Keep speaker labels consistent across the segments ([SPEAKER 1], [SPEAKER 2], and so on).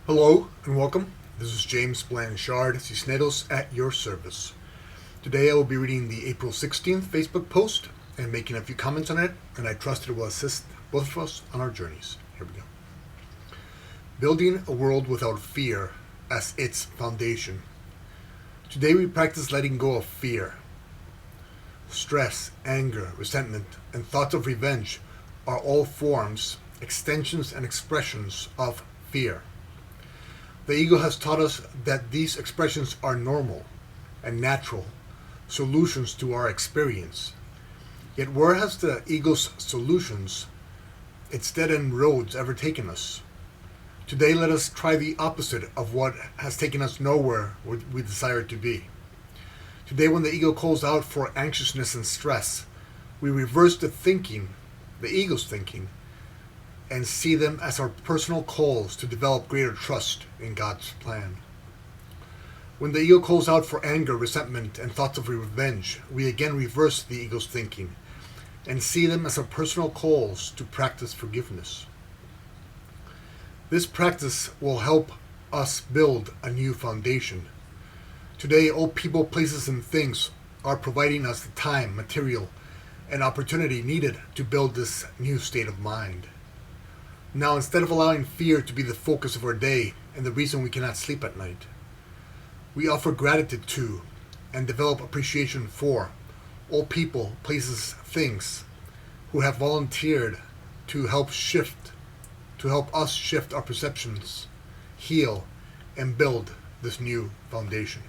[SPEAKER 1] Hello and welcome. This is James Blanchard, Cisneros at your service. Today I will be reading the April 16th Facebook post and making a few comments on it, and I trust it will assist both of us on our journeys. Here we go. Building a world without fear as its foundation. Today we practice letting go of fear. Stress, anger, resentment, and thoughts of revenge are all forms, extensions, and expressions of fear. The ego has taught us that these expressions are normal and natural solutions to our experience. Yet where has the ego's solutions, its dead-end roads, ever taken us? Today let us try the opposite of what has taken us nowhere where we desire to be. Today when the ego calls out for anxiousness and stress, we reverse the ego's thinking, and see them as our personal calls to develop greater trust in God's plan. When the ego calls out for anger, resentment, and thoughts of revenge, we again reverse the ego's thinking and see them as our personal calls to practice forgiveness. This practice will help us build a new foundation. Today, all people, places, and things are providing us the time, material, and opportunity needed to build this new state of mind. Now, instead of allowing fear to be the focus of our day and the reason we cannot sleep at night, we offer gratitude to and develop appreciation for all people, places, things who have volunteered to help us shift our perceptions, heal, and build this new foundation.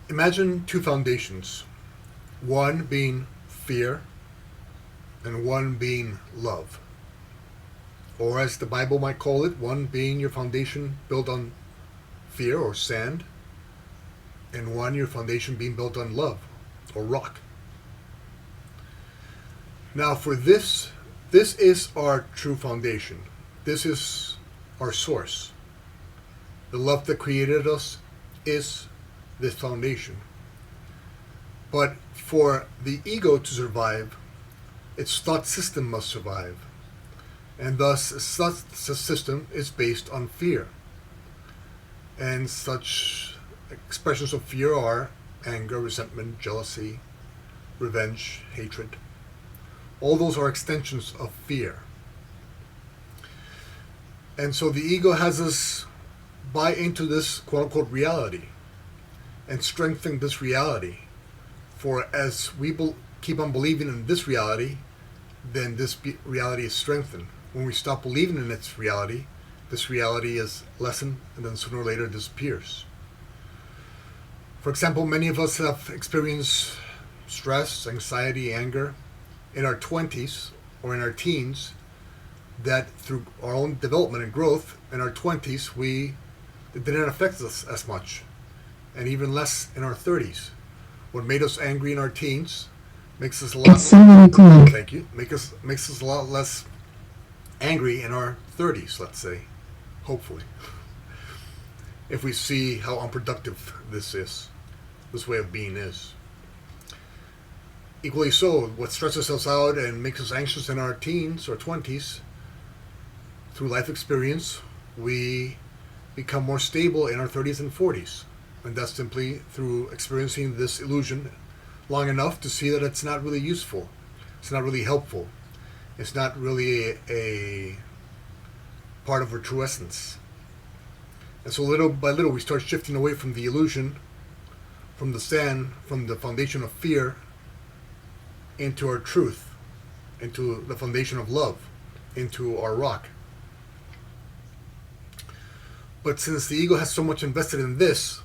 [SPEAKER 1] Imagine two foundations, one being fear and one being love. Or as the Bible might call it, one being your foundation built on fear or sand, and one your foundation being built on love or rock. Now for this is our true foundation. This is our source. The love that created us is this foundation. But for the ego to survive, its thought system must survive. And thus, its thought system is based on fear. And such expressions of fear are anger, resentment, jealousy, revenge, hatred. All those are extensions of fear. And so the ego has us buy into this quote-unquote reality and strengthen this reality. For as we keep on believing in this reality, then this reality is strengthened. When we stop believing in its reality, this reality is lessened and then sooner or later disappears. For example, many of us have experienced stress, anxiety, anger in our 20s or in our teens, that through our own development and growth in our 20s, it didn't affect us as much, and even less in our 30s. What made us angry in our teens makes us a lot. Thank you. Makes us a lot less angry in our 30s. Let's say, hopefully, if we see how unproductive this way of being is. Equally so, what stresses us out and makes us anxious in our teens or 20s, through life experience, we become more stable in our 30s and 40s. And that's simply through experiencing this illusion long enough to see that it's not really useful. It's not really helpful. It's not really a part of our true essence. And so little by little we start shifting away from the illusion, from the sand, from the foundation of fear, into our truth, into the foundation of love, into our rock. But since the ego has so much invested in this,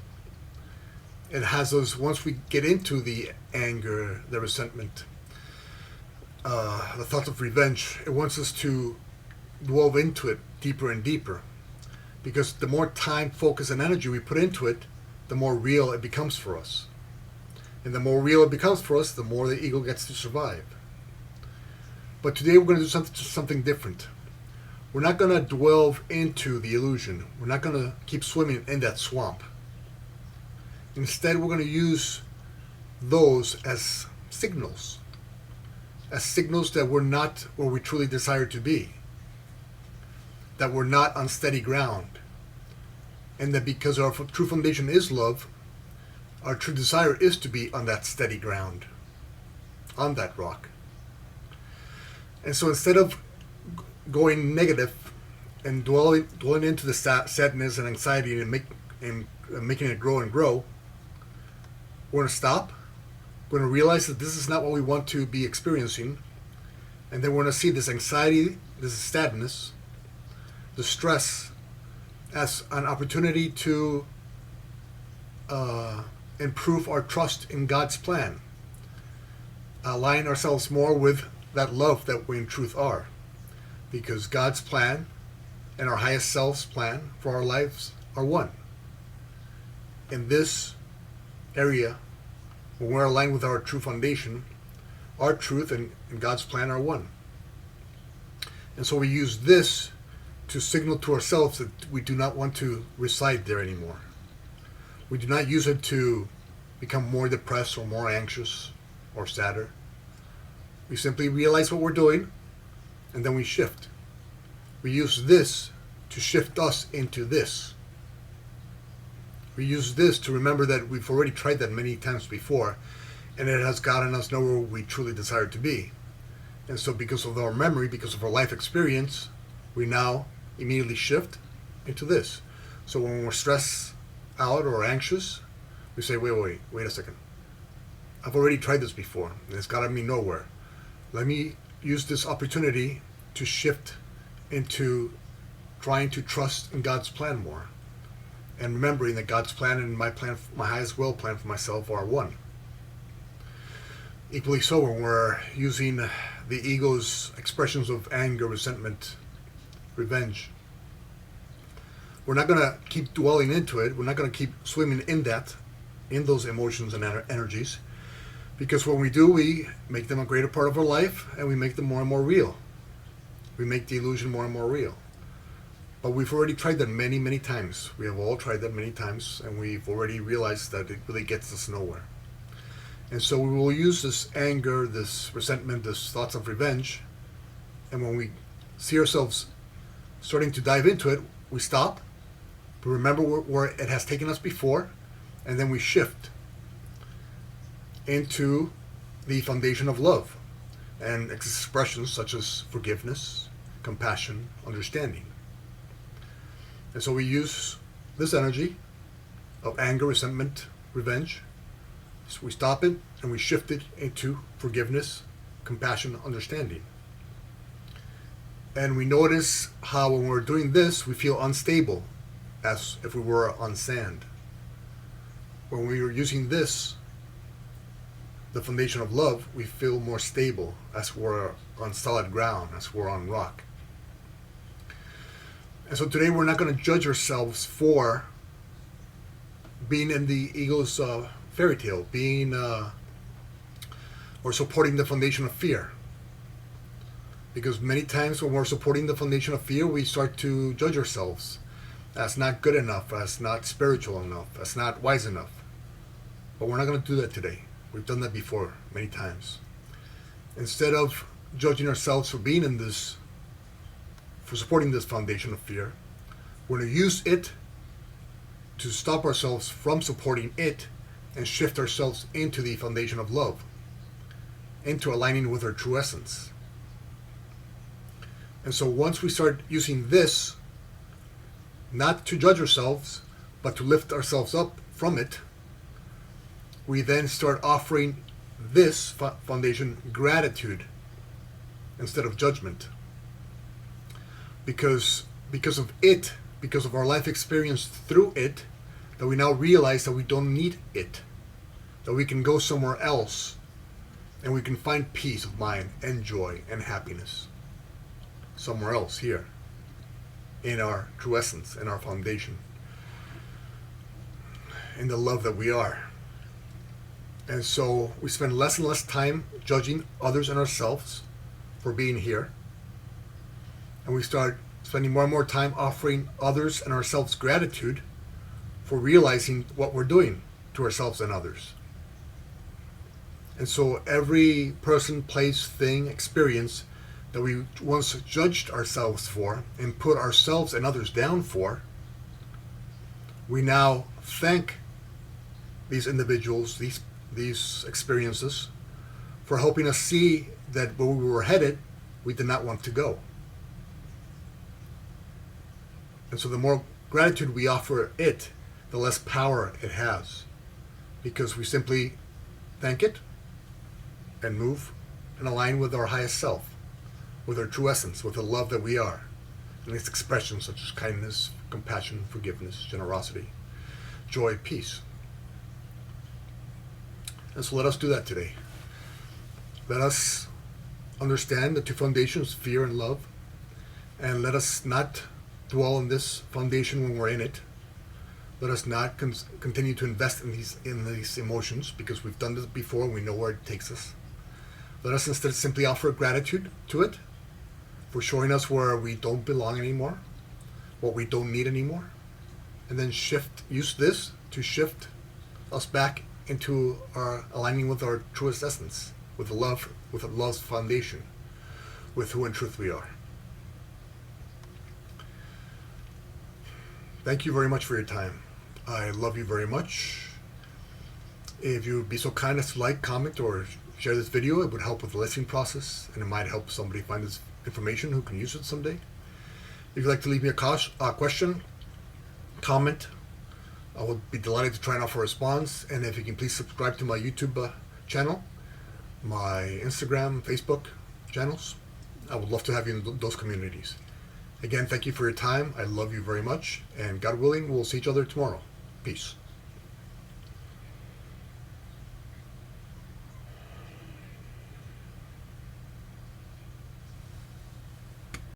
[SPEAKER 1] it has us, once we get into the anger, the resentment, the thoughts of revenge, it wants us to delve into it deeper and deeper. Because the more time, focus, and energy we put into it, the more real it becomes for us. And the more real it becomes for us, the more the ego gets to survive. But today we're going to do something different. we're not going to delve into the illusion. We're not going to keep swimming in that swamp. Instead, we're going to use those as signals that we're not where we truly desire to be, that we're not on steady ground, and that because our true foundation is love, our true desire is to be on that steady ground, on that rock. And so instead of going negative and dwelling into the sadness and anxiety and making it grow and grow, we're going to stop. We're going to realize that this is not what we want to be experiencing. And then we're going to see this anxiety, this sadness, the stress as an opportunity to improve our trust in God's plan, align ourselves more with that love that we in truth are. Because God's plan and our highest self's plan for our lives are one. In this area, when we're aligned with our true foundation, our truth and God's plan are one. And so we use this to signal to ourselves that we do not want to reside there anymore. We do not use it to become more depressed or more anxious or sadder. We simply realize what we're doing, and then we shift. We use this to shift us into this. We use this to remember that we've already tried that many times before, and it has gotten us nowhere we truly desire to be. And so because of our memory, because of our life experience, we now immediately shift into this. So when we're stressed out or anxious, we say, wait a second. I've already tried this before, and it's gotten me nowhere. Let me use this opportunity to shift into trying to trust in God's plan more. And remembering that God's plan and my plan, my highest will plan for myself are one. Equally so when we're using the ego's expressions of anger, resentment, revenge. We're not going to keep dwelling into it. We're not going to keep swimming in those emotions and energies. Because when we do, we make them a greater part of our life, and we make them more and more real. We make the illusion more and more real. But we've already tried that many, many times. We have all tried that many times, and we've already realized that it really gets us nowhere. And so we will use this anger, this resentment, this thoughts of revenge, and when we see ourselves starting to dive into it, we stop, we remember where it has taken us before, and then we shift into the foundation of love and expressions such as forgiveness, compassion, understanding. And so we use this energy of anger, resentment, revenge. So we stop it and we shift it into forgiveness, compassion, understanding. And we notice how when we're doing this, we feel unstable, as if we were on sand. When we are using this, the foundation of love, we feel more stable, as we're on solid ground, as we're on rock. And so today we're not going to judge ourselves for being in the ego's fairy tale, being or supporting the foundation of fear. Because many times when we're supporting the foundation of fear, we start to judge ourselves as not good enough, as not spiritual enough, as not wise enough. But we're not going to do that today. We've done that before many times. Instead of judging ourselves for being in this, for supporting this foundation of fear, we're going to use it to stop ourselves from supporting it and shift ourselves into the foundation of love, into aligning with our true essence. And so once we start using this, not to judge ourselves, but to lift ourselves up from it, we then start offering this foundation gratitude instead of judgment. Because of it, because of our life experience through it, that we now realize that we don't need it, that we can go somewhere else and we can find peace of mind and joy and happiness somewhere else here in our true essence, in our foundation, in the love that we are. And so we spend less and less time judging others and ourselves for being here, and we start spending more and more time offering others and ourselves gratitude for realizing what we're doing to ourselves and others. And so every person, place, thing, experience that we once judged ourselves for and put ourselves and others down for, we now thank these individuals, these experiences, for helping us see that where we were headed, we did not want to go. And so the more gratitude we offer it, the less power it has, because we simply thank it and move and align with our highest self, with our true essence, with the love that we are, and its expressions such as kindness, compassion, forgiveness, generosity, joy, peace. And so let us do that today. Let us understand the two foundations, fear and love, and let us not dwell on this foundation when we're in it. Let us not continue to invest in these emotions, because we've done this before and we know where it takes us. Let us instead simply offer gratitude to it for showing us where we don't belong anymore, what we don't need anymore, and then use this to shift us back into our aligning with our truest essence, with love's foundation, with who in truth we are. Thank you very much for your time. I love you very much. If you would be so kind as to like, comment, or share this video, it would help with the listening process, and it might help somebody find this information who can use it someday. If you'd like to leave me a question, comment, I would be delighted to try and offer a response. And if you can please subscribe to my YouTube channel, my Instagram, Facebook channels, I would love to have you in those communities. Again, thank you for your time. I love you very much. And God willing, we'll see each other tomorrow. Peace.